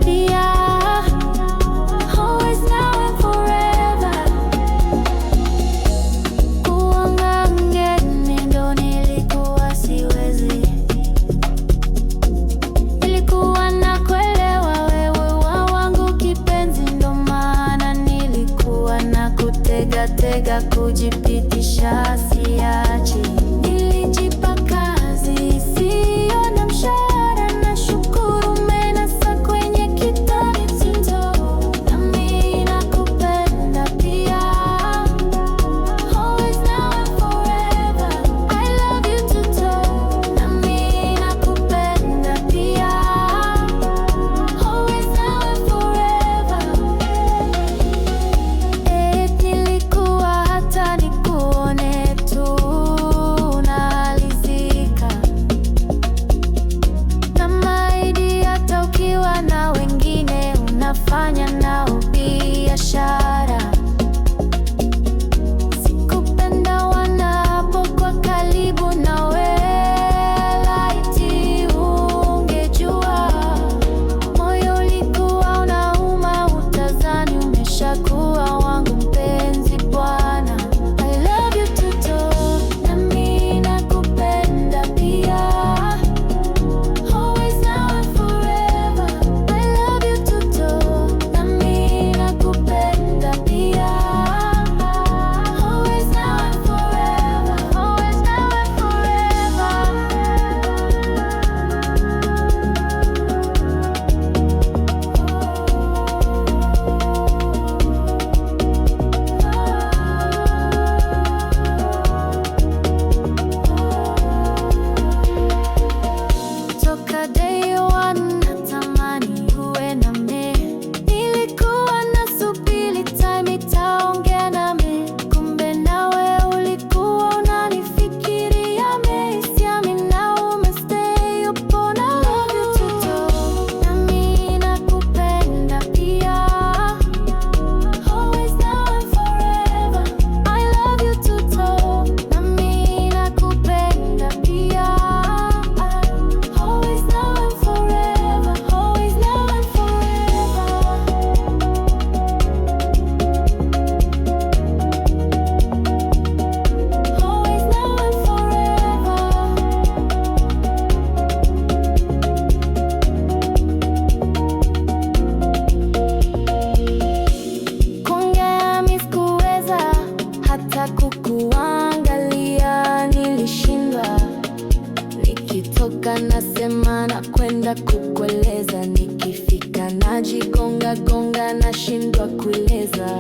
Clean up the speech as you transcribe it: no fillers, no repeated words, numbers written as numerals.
pia. Always, now and forever. Kuwa ngangeni ndo nilikuwa siwezi. Nilikuwa nakuelewa wewe wangu kipenzi, ndo maana nilikuwa nakutega kujipitisha siachi. Nilijipa kazi isiyo na mshahara, na shukuru umenasa kwenye kitabu kizito. Nami nakupenda pia. Always, now and forever. I love you too. Nami nakupenda pia. Always, now and forever. Nilikuwa hata nikuone tu nalizika, na maidi hata ukiwa na wengine unafanya nao biashara. Sikupenda wanapokuwa karibu nawe, laiti ungejua. Moyo ulikuwa unauma, utazani umeshakuwa wangu mpenzi bwana. I love you too, nami nakupenda pia. Always, now and forever. I love you too, nami nakupenda pia. Always, now and forever. Always, now and forever. Toka day one natamani uwe nami. Nilikuwa nasubiri time itaongea nami, kumbe nawe ulikuwa unanifikiria mimi. Siamini na umestay upo na love you too, nami nakupenda pia. Always, now and forever. I love you too, nami nakupenda pia. Always, now and forever. Always, now and forever. Always, now and forever. Kuongea mimi sikuweza, hata kukuangalia nilishindwa. Nikitoka nasema nakwenda kukueleza, nikifika najigonga nashindwa kueleza.